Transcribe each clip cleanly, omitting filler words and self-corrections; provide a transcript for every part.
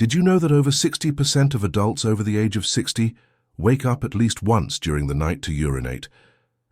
Did you know that over 60% of adults over the age of 60 wake up at least once during the night to urinate?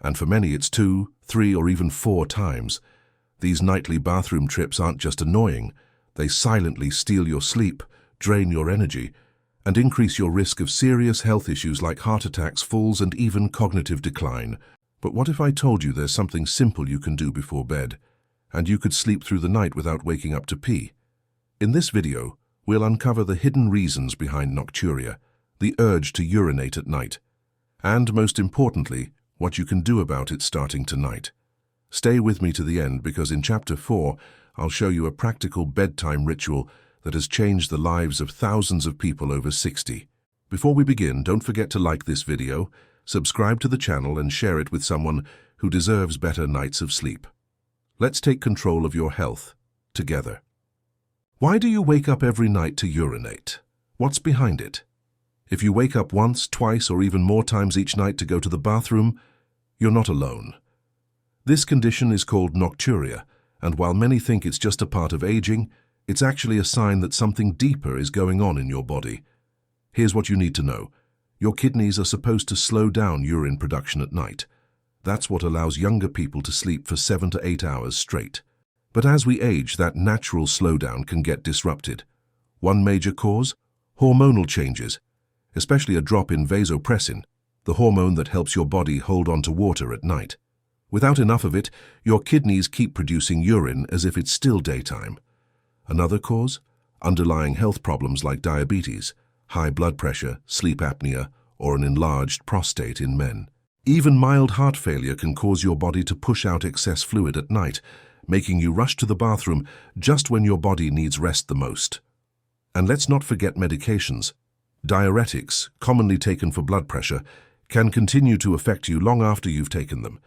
And for many it's 2, 3, or even 4 times. These nightly bathroom trips aren't just annoying, they silently steal your sleep, drain your energy, and increase your risk of serious health issues like heart attacks, falls, and even cognitive decline. But what if I told you there's something simple you can do before bed, and you could sleep through the night without waking up to pee? In this video, we'll uncover the hidden reasons behind nocturia, the urge to urinate at night, and most importantly, what you can do about it starting tonight. Stay with me to the end because in Chapter 4, I'll show you a practical bedtime ritual that has changed the lives of thousands of people over 60. Before we begin, don't forget to like this video, subscribe to the channel and share it with someone who deserves better nights of sleep. Let's take control of your health together. Why do you wake up every night to urinate? What's behind it? If you wake up once, twice, or even more times each night to go to the bathroom, you're not alone. This condition is called nocturia, and while many think it's just a part of aging, it's actually a sign that something deeper is going on in your body. Here's what you need to know. Your kidneys are supposed to slow down urine production at night. That's what allows younger people to sleep for 7 to 8 hours straight. But as we age, that natural slowdown can get disrupted. One major cause? Hormonal changes, especially a drop in vasopressin, the hormone that helps your body hold on to water at night. Without enough of it, your kidneys keep producing urine as if it's still daytime. Another cause? Underlying health problems like diabetes, high blood pressure, sleep apnea, or an enlarged prostate in men. Even mild heart failure can cause your body to push out excess fluid at night, making you rush to the bathroom just when your body needs rest the most. And let's not forget medications. Diuretics, commonly taken for blood pressure, can continue to affect you long after you've taken them,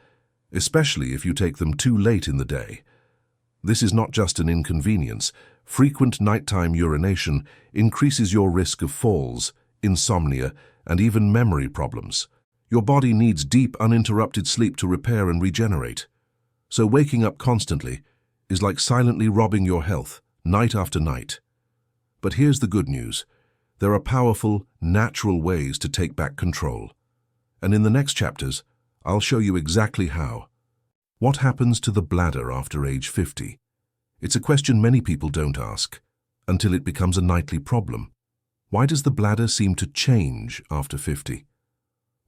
especially if you take them too late in the day. This is not just an inconvenience. Frequent nighttime urination increases your risk of falls, insomnia, and even memory problems. Your body needs deep, uninterrupted sleep to repair and regenerate. So waking up constantly is like silently robbing your health, night after night. But here's the good news. There are powerful, natural ways to take back control. And in the next chapters, I'll show you exactly how. What happens to the bladder after age 50? It's a question many people don't ask, until it becomes a nightly problem. Why does the bladder seem to change after 50?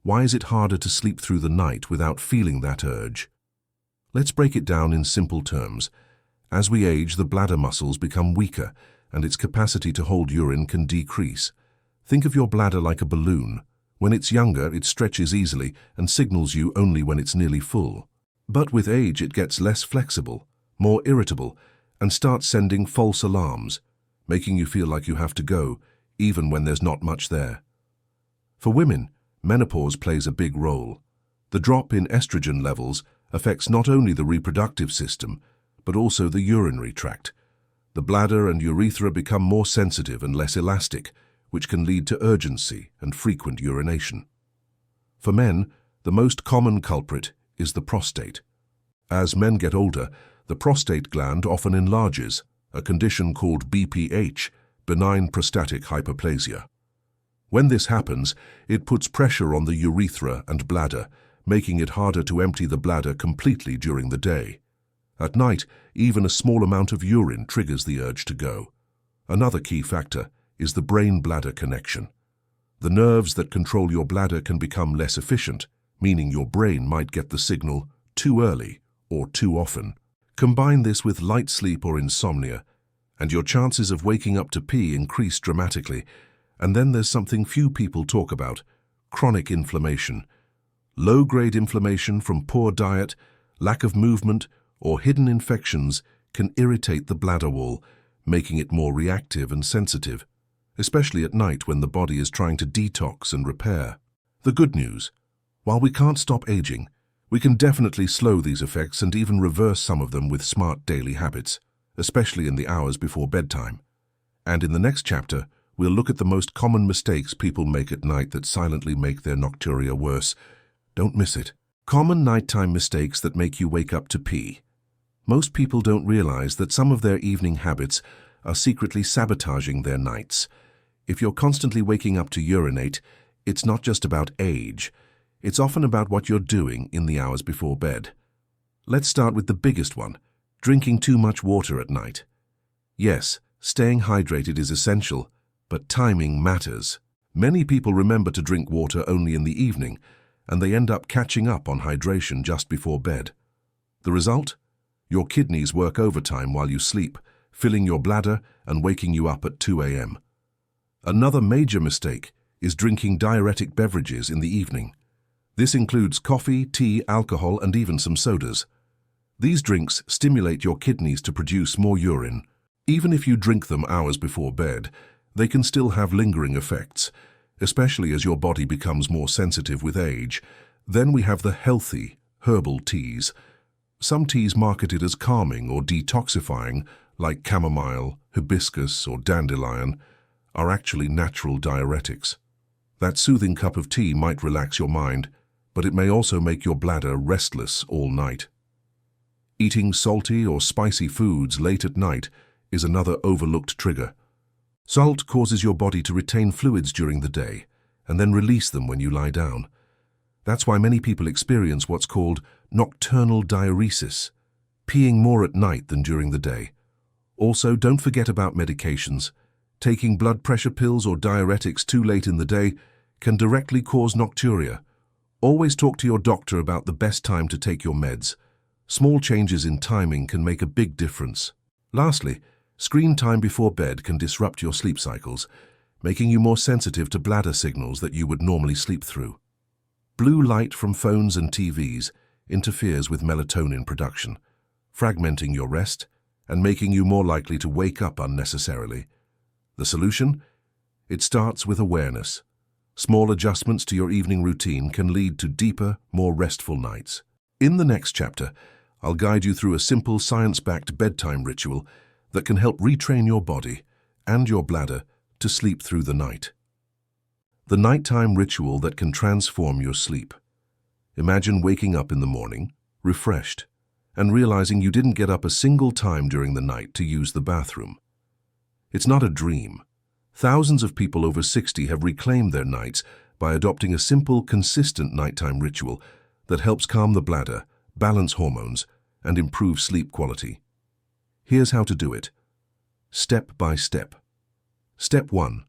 Why is it harder to sleep through the night without feeling that urge? Let's break it down in simple terms. As we age, the bladder muscles become weaker, and its capacity to hold urine can decrease. Think of your bladder like a balloon. When it's younger, it stretches easily and signals you only when it's nearly full. But with age, it gets less flexible, more irritable, and starts sending false alarms, making you feel like you have to go, even when there's not much there. For women, menopause plays a big role. The drop in estrogen levels affects not only the reproductive system, but also the urinary tract. The bladder and urethra become more sensitive and less elastic, which can lead to urgency and frequent urination. For men, the most common culprit is the prostate. As men get older, the prostate gland often enlarges, a condition called BPH, benign prostatic hyperplasia. When this happens, it puts pressure on the urethra and bladder, making it harder to empty the bladder completely during the day. At night, even a small amount of urine triggers the urge to go. Another key factor is the brain-bladder connection. The nerves that control your bladder can become less efficient, meaning your brain might get the signal too early or too often. Combine this with light sleep or insomnia, and your chances of waking up to pee increase dramatically. And then there's something few people talk about: chronic inflammation. Low-grade inflammation from poor diet, lack of movement, or hidden infections can irritate the bladder wall, making it more reactive and sensitive, especially at night when the body is trying to detox and repair. The good news: while we can't stop aging, we can definitely slow these effects and even reverse some of them with smart daily habits, especially in the hours before bedtime. And in the next chapter, we'll look at the most common mistakes people make at night that silently make their nocturia worse. Don't miss it. Common nighttime mistakes that make you wake up to pee. Most people don't realize that some of their evening habits are secretly sabotaging their nights. If you're constantly waking up to urinate, it's not just about age. It's often about what you're doing in the hours before bed. Let's start with the biggest one, drinking too much water at night. Yes, staying hydrated is essential, but timing matters. Many people remember to drink water only in the evening, and they end up catching up on hydration just before bed. The result? Your kidneys work overtime while you sleep, filling your bladder and waking you up at 2 a.m. Another major mistake is drinking diuretic beverages in the evening. This includes coffee, tea, alcohol, and even some sodas. These drinks stimulate your kidneys to produce more urine. Even if you drink them hours before bed, they can still have lingering effects, especially as your body becomes more sensitive with age. Then we have the healthy, herbal teas. Some teas marketed as calming or detoxifying, like chamomile, hibiscus, or dandelion, are actually natural diuretics. That soothing cup of tea might relax your mind, but it may also make your bladder restless all night. Eating salty or spicy foods late at night is another overlooked trigger. Salt causes your body to retain fluids during the day and then release them when you lie down. That's why many people experience what's called nocturnal diuresis, peeing more at night than during the day. Also, don't forget about medications. Taking blood pressure pills or diuretics too late in the day can directly cause nocturia. Always talk to your doctor about the best time to take your meds. Small changes in timing can make a big difference. Lastly, screen time before bed can disrupt your sleep cycles, making you more sensitive to bladder signals that you would normally sleep through. Blue light from phones and TVs interferes with melatonin production, fragmenting your rest and making you more likely to wake up unnecessarily. The solution? It starts with awareness. Small adjustments to your evening routine can lead to deeper, more restful nights. In the next chapter, I'll guide you through a simple science-backed bedtime ritual that can help retrain your body and your bladder to sleep through the night. The nighttime ritual that can transform your sleep. Imagine waking up in the morning, refreshed, and realizing you didn't get up a single time during the night to use the bathroom. It's not a dream. Thousands of people over 60 have reclaimed their nights by adopting a simple, consistent nighttime ritual that helps calm the bladder, balance hormones, and improve sleep quality. Here's how to do it. Step by step. Step 1.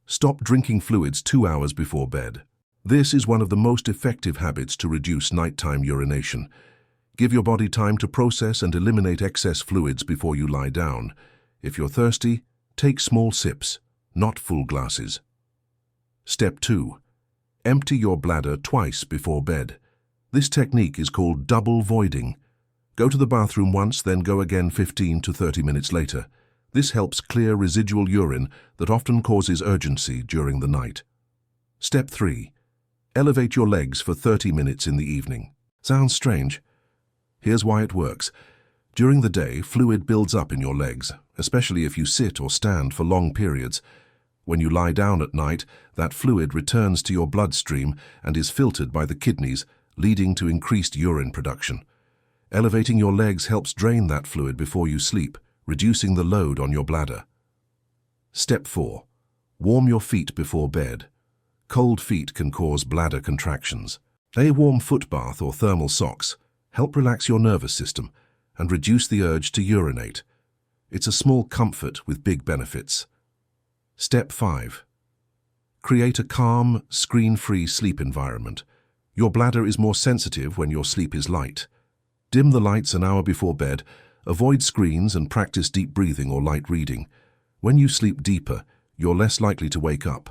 Stop drinking fluids 2 hours before bed. This is one of the most effective habits to reduce nighttime urination. Give your body time to process and eliminate excess fluids before you lie down. If you're thirsty, take small sips, not full glasses. Step 2. Empty your bladder twice before bed. This technique is called double voiding. Go to the bathroom once, then go again 15 to 30 minutes later. This helps clear residual urine that often causes urgency during the night. Step 3. Elevate your legs for 30 minutes in the evening. Sounds strange? Here's why it works. During the day, fluid builds up in your legs, especially if you sit or stand for long periods. When you lie down at night, that fluid returns to your bloodstream and is filtered by the kidneys, leading to increased urine production. Elevating your legs helps drain that fluid before you sleep, reducing the load on your bladder. Step 4. Warm your feet before bed. Cold feet can cause bladder contractions. A warm foot bath or thermal socks help relax your nervous system and reduce the urge to urinate. It's a small comfort with big benefits. Step 5. Create a calm, screen-free sleep environment. Your bladder is more sensitive when your sleep is light. Dim the lights an hour before bed, avoid screens and practice deep breathing or light reading. When you sleep deeper, you're less likely to wake up,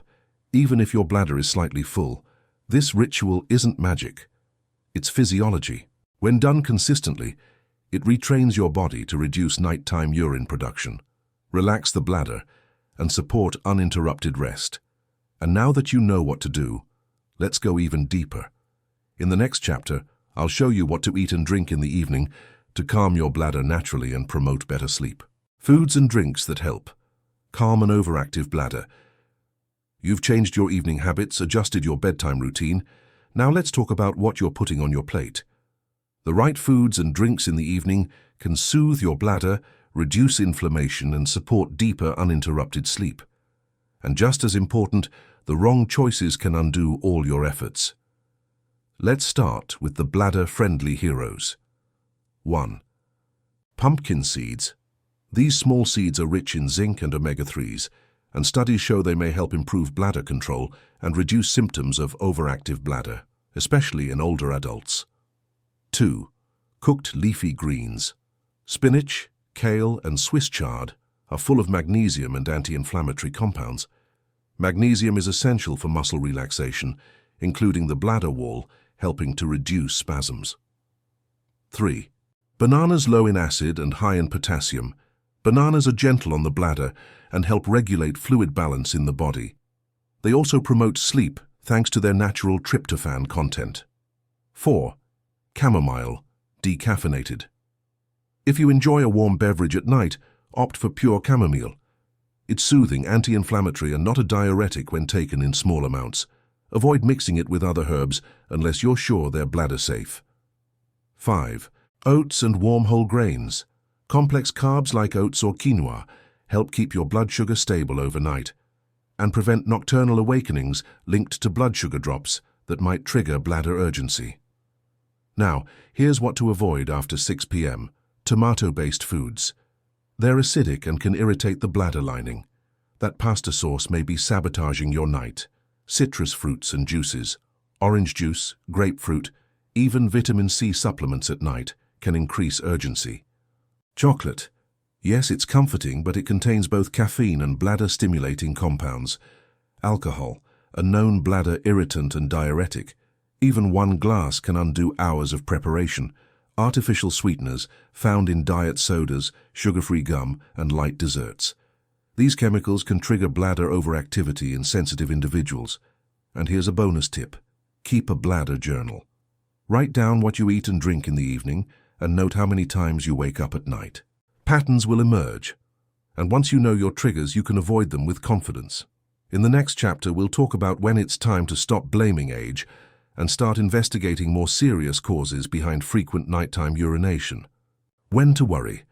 even if your bladder is slightly full. This ritual isn't magic. It's physiology. When done consistently, it retrains your body to reduce nighttime urine production, relax the bladder, and support uninterrupted rest. And now that you know what to do, let's go even deeper. In the next chapter, I'll show you what to eat and drink in the evening to calm your bladder naturally and promote better sleep. Foods and drinks that help. Calm an overactive bladder. You've changed your evening habits, adjusted your bedtime routine. Now let's talk about what you're putting on your plate. The right foods and drinks in the evening can soothe your bladder, reduce inflammation, and support deeper, uninterrupted sleep. And just as important, the wrong choices can undo all your efforts. Let's start with the bladder-friendly heroes. 1. Pumpkin seeds. These small seeds are rich in zinc and omega-3s, and studies show they may help improve bladder control and reduce symptoms of overactive bladder, especially in older adults. 2. Cooked leafy greens. Spinach, kale, and Swiss chard are full of magnesium and anti-inflammatory compounds. Magnesium is essential for muscle relaxation, including the bladder wall, helping to reduce spasms. 3. Bananas low in acid and high in potassium. Bananas are gentle on the bladder and help regulate fluid balance in the body. They also promote sleep thanks to their natural tryptophan content. 4. Chamomile, decaffeinated. If you enjoy a warm beverage at night, opt for pure chamomile. It's soothing, anti-inflammatory, and not a diuretic when taken in small amounts. Avoid mixing it with other herbs unless you're sure they're bladder safe. 5. Oats and warm whole grains. Complex carbs like oats or quinoa help keep your blood sugar stable overnight and prevent nocturnal awakenings linked to blood sugar drops that might trigger bladder urgency. Now, here's what to avoid after 6 p.m. Tomato-based foods. They're acidic and can irritate the bladder lining. That pasta sauce may be sabotaging your night. Citrus fruits and juices, orange juice, grapefruit, even vitamin C supplements at night can increase urgency. Chocolate. Yes, it's comforting, but it contains both caffeine and bladder-stimulating compounds. Alcohol, a known bladder irritant and diuretic. Even one glass can undo hours of preparation. Artificial sweeteners found in diet sodas, sugar-free gum, and light desserts. These chemicals can trigger bladder overactivity in sensitive individuals. And here's a bonus tip. Keep a bladder journal. Write down what you eat and drink in the evening and note how many times you wake up at night. Patterns will emerge, and once you know your triggers, you can avoid them with confidence. In the next chapter, we'll talk about when it's time to stop blaming age and start investigating more serious causes behind frequent nighttime urination. When to worry.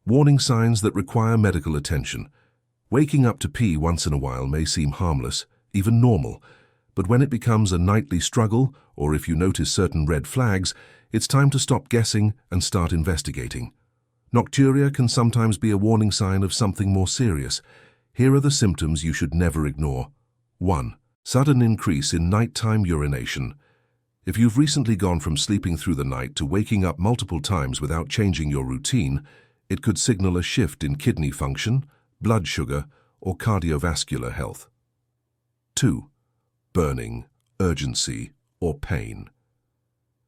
Warning signs that require medical attention. Waking up to pee once in a while may seem harmless, even normal, but when it becomes a nightly struggle, or if you notice certain red flags, it's time to stop guessing and start investigating. Nocturia can sometimes be a warning sign of something more serious. Here are the symptoms you should never ignore. 1. Sudden increase in nighttime urination. If you've recently gone from sleeping through the night to waking up multiple times without changing your routine, it could signal a shift in kidney function, blood sugar, or cardiovascular health. 2. Burning, urgency, or pain.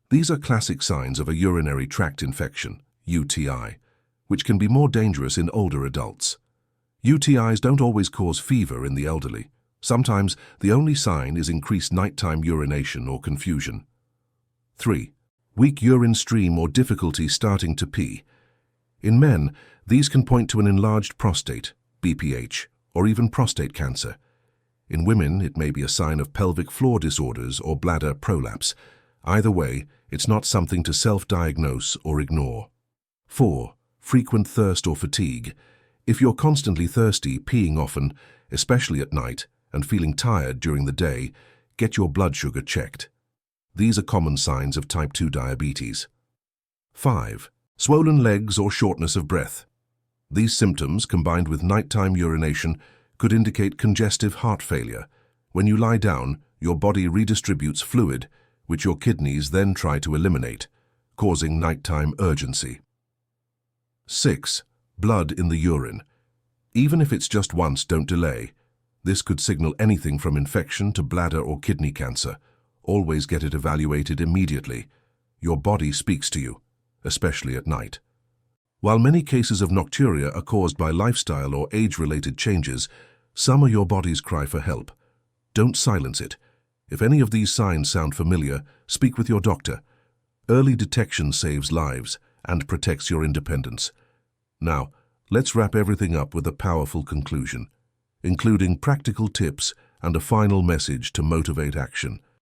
These are classic signs of a urinary tract infection, UTI, which can be more dangerous in older adults. UTIs don't always cause fever in the elderly. Sometimes the only sign is increased nighttime urination or confusion. 3. Weak urine stream or difficulty starting to pee. In men, these can point to an enlarged prostate, BPH, or even prostate cancer. In women, it may be a sign of pelvic floor disorders or bladder prolapse. Either way, it's not something to self-diagnose or ignore. 4. Frequent thirst or fatigue. If you're constantly thirsty, peeing often, especially at night, and feeling tired during the day, get your blood sugar checked. These are common signs of type 2 diabetes. 5. Swollen legs or shortness of breath. These symptoms, combined with nighttime urination, could indicate congestive heart failure. When you lie down, your body redistributes fluid, which your kidneys then try to eliminate, causing nighttime urgency. 6. Blood in the urine. Even if it's just once, don't delay. This could signal anything from infection to bladder or kidney cancer. Always get it evaluated immediately. Your body speaks to you, especially at night. While many cases of nocturia are caused by lifestyle or age-related changes, some are your body's cry for help. Don't silence it. If any of these signs sound familiar, speak with your doctor. Early detection saves lives and protects your independence. Now, let's wrap everything up with a powerful conclusion, including practical tips and a final message to motivate action.